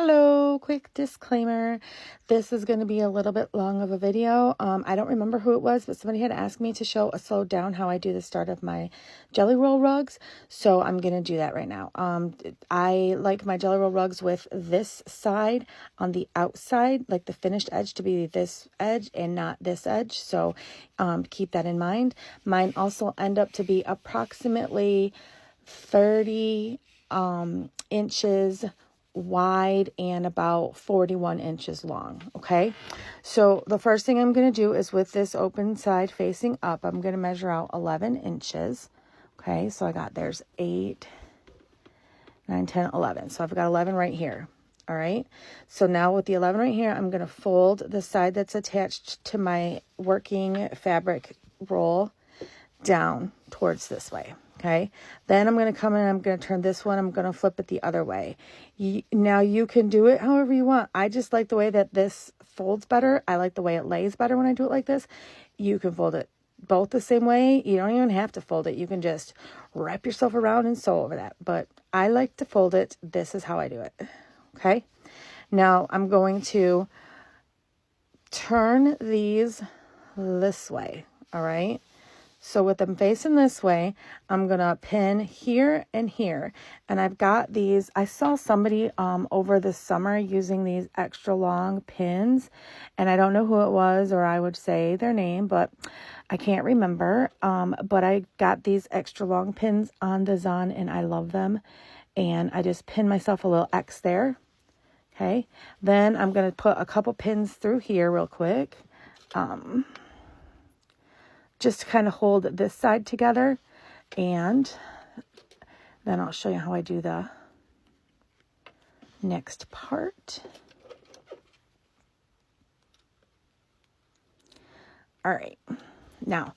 Hello, quick disclaimer. This is going to be a little bit long of a video. I don't remember who it was, but somebody had asked me to show a slow down how I do the start of my jelly roll rugs. So I'm going to do that right now. I like my jelly roll rugs with this side on the outside, like the finished edge to be this edge and not this edge. So keep that in mind. Mine also end up to be approximately 30 inches wide and about 41 inches long. Okay, so the first thing I'm going to do is with this open side facing up, I'm going to measure out 11 inches. Okay, so I got, there's 8, 9, 10, 11. So I've got 11 right here. All right, so now with the 11 right here, I'm going to fold the side that's attached to my working fabric roll down towards this way. Okay, then I'm going to come in, I'm going to turn this one, I'm going to flip it the other way. Now you can do it however you want. I just like the way that this folds better. I like the way it lays better when I do it like this. You can fold it both the same way. You don't even have to fold it. You can just wrap yourself around and sew over that. But I like to fold it. This is how I do it. Okay, now I'm going to turn these this way. All right. So with them facing this way, I'm going to pin here and here. And I've got these, I saw somebody over the summer using these extra long pins. And I don't know who it was, or I would say their name, but I can't remember. But I got these extra long pins on the Zon and I love them. And I just pin myself a little X there. Okay. Then I'm going to put a couple pins through here real quick. Just to kind of hold this side together, and then I'll show you how I do the next part. All right, now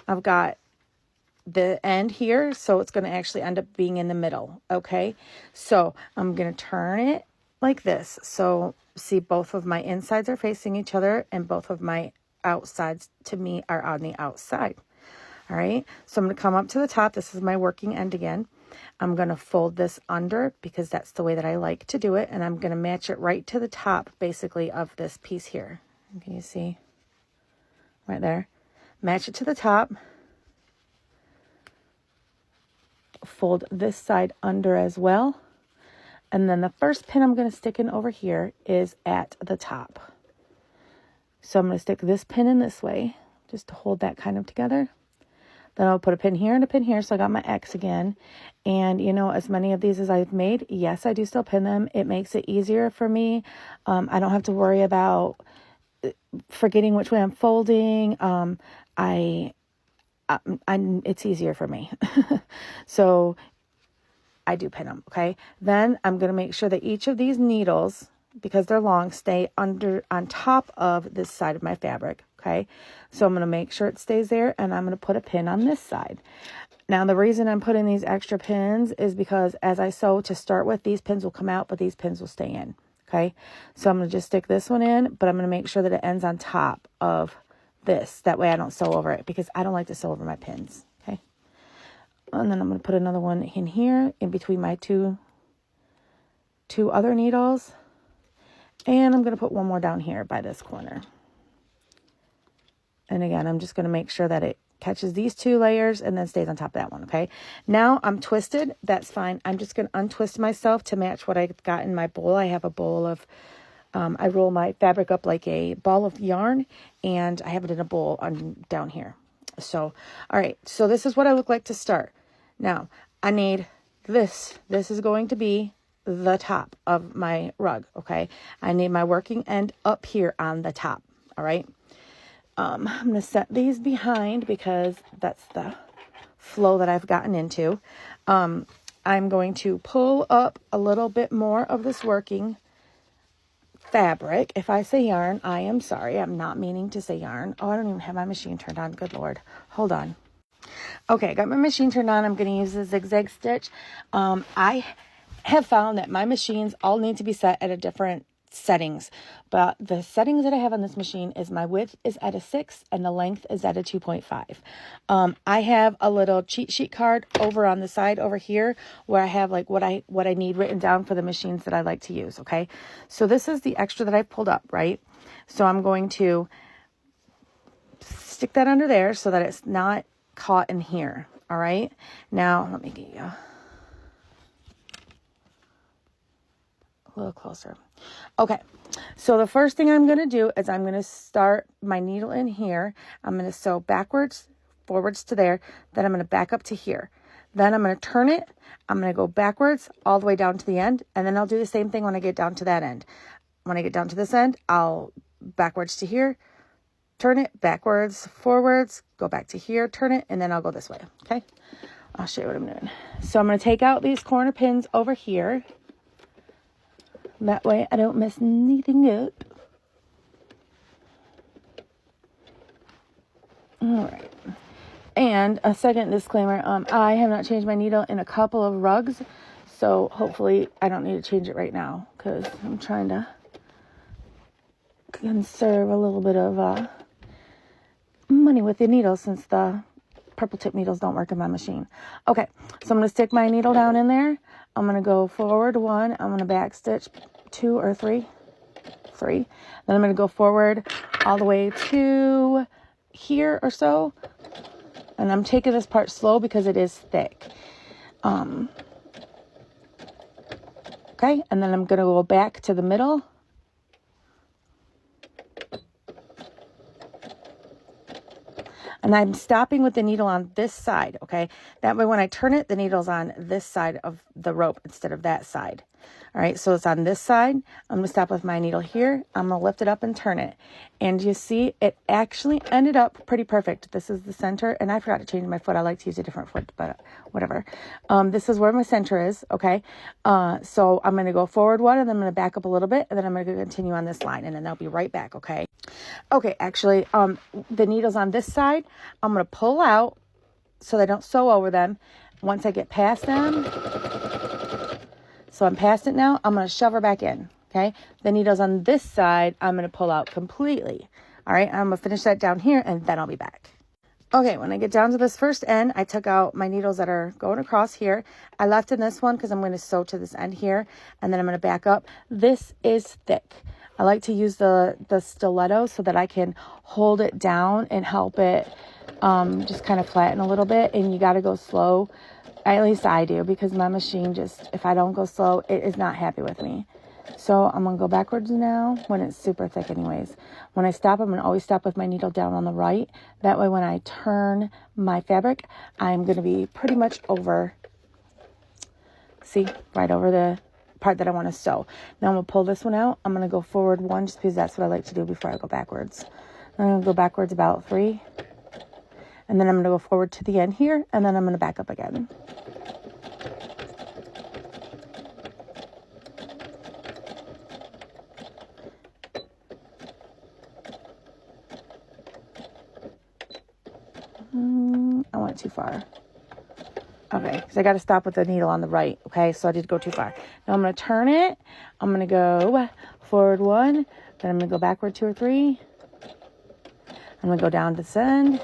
I've got the end here, so it's going to actually end up being in the middle. Okay, so I'm going to turn it like this. So see, both of my insides are facing each other, and both of my outsides to me are on the outside. All right, so I'm going to come up to the top. This is my working end again. I'm going to fold this under because that's the way that I like to do it, and I'm going to match it right to the top basically of this piece here. Can you see right there? Match it to the top, fold this side under as well, and then the first pin I'm going to stick in over here is at the top. So I'm going to stick this pin in this way, just to hold that kind of together. Then I'll put a pin here and a pin here, so I got my X again. And, you know, as many of these as I've made, yes, I do still pin them. It makes it easier for me. I don't have to worry about forgetting which way I'm folding. It's easier for me. So I do pin them, okay? Then I'm going to make sure that each of these needles, because they're long, stay on top of this side of my fabric. Okay, so I'm going to make sure it stays there, and I'm going to put a pin on this side. Now the reason I'm putting these extra pins is because as I sew to start with, these pins will come out, but these pins will stay in. Okay, so I'm going to just stick this one in, but I'm going to make sure that it ends on top of this. That way I don't sew over it, because I don't like to sew over my pins. Okay, and then I'm going to put another one in here in between my two other needles. And I'm going to put one more down here by this corner. And again, I'm just going to make sure that it catches these two layers and then stays on top of that one, okay? Now I'm twisted. That's fine. I'm just going to untwist myself to match what I got in my bowl. I have a bowl of, I roll my fabric up like a ball of yarn, and I have it in a bowl down here. So, all right. So this is what I look like to start. Now, I need this. This is going to be the top of my rug. Okay, I need my working end up here on the top. All right, I'm going to set these behind because that's the flow that I've gotten into. I'm going to pull up a little bit more of this working fabric. If I say yarn, I am sorry. I'm not meaning to say yarn. Oh, I don't even have my machine turned on. Good Lord. Hold on. Okay, I got my machine turned on. I'm going to use the zigzag stitch. I have found that my machines all need to be set at a different settings, but the settings that I have on this machine is my width is at a 6 and the length is at a 2.5. I have a little cheat sheet card over on the side over here where I have like what I need written down for the machines that I like to use. Okay, so this is the extra that I pulled up, right? So I'm going to stick that under there so that it's not caught in here. All right, now let me get you a little closer. Okay, so the first thing I'm going to do is I'm going to start my needle in here. I'm going to sew backwards, forwards to there. Then I'm going to back up to here. Then I'm going to turn it. I'm going to go backwards all the way down to the end. And then I'll do the same thing when I get down to that end. When I get down to this end, I'll backwards to here, turn it, backwards, forwards, go back to here, turn it, and then I'll go this way. Okay, I'll show you what I'm doing. So I'm going to take out these corner pins over here. That way I don't mess anything up. All right. And a second disclaimer, I have not changed my needle in a couple of rugs, so hopefully I don't need to change it right now because I'm trying to conserve a little bit of money with the needles since the purple tip needles don't work in my machine. Okay, so I'm going to stick my needle down in there. I'm going to go forward 1. I'm going to back stitch 2 or 3. 3. Then I'm going to go forward all the way to here or so. And I'm taking this part slow because it is thick. Okay, and then I'm going to go back to the middle. And I'm stopping with the needle on this side, okay? That way when I turn it, the needle's on this side of the rope instead of that side. All right, so it's on this side. I'm gonna stop with my needle here. I'm gonna lift it up and turn it. And you see, it actually ended up pretty perfect. This is the center, and I forgot to change my foot. I like to use a different foot, but whatever. This is where my center is, okay? So I'm gonna go forward 1, and then I'm gonna back up a little bit, and then I'm gonna continue on this line, and then I'll be right back, okay? Okay, actually, the needle's on this side. I'm gonna pull out so they don't sew over them. Once I get past them, so I'm past it now, I'm going to shove her back in, okay? The needle's on this side, I'm going to pull out completely. All right, I'm going to finish that down here, and then I'll be back. Okay, when I get down to this first end, I took out my needles that are going across here. I left in this one because I'm going to sew to this end here, and then I'm going to back up. This is thick. I like to use the stiletto so that I can hold it down and help it just kind of flatten a little bit, and you got to go slow. At least I do, because my machine just, if I don't go slow, it is not happy with me. So I'm going to go backwards now when it's super thick anyways. When I stop, I'm going to always stop with my needle down on the right. That way when I turn my fabric, I'm going to be pretty much over, see, right over the part that I want to sew. Now I'm going to pull this one out. I'm going to go forward 1 just because that's what I like to do before I go backwards. I'm going to go backwards about 3. And then I'm going to go forward to the end here, and then I'm going to back up again. I went too far. Okay, so I got to stop with the needle on the right, okay? So I did go too far. Now I'm going to turn it. I'm going to go forward 1, then I'm going to go backward 2 or 3. I'm going to go down to this end.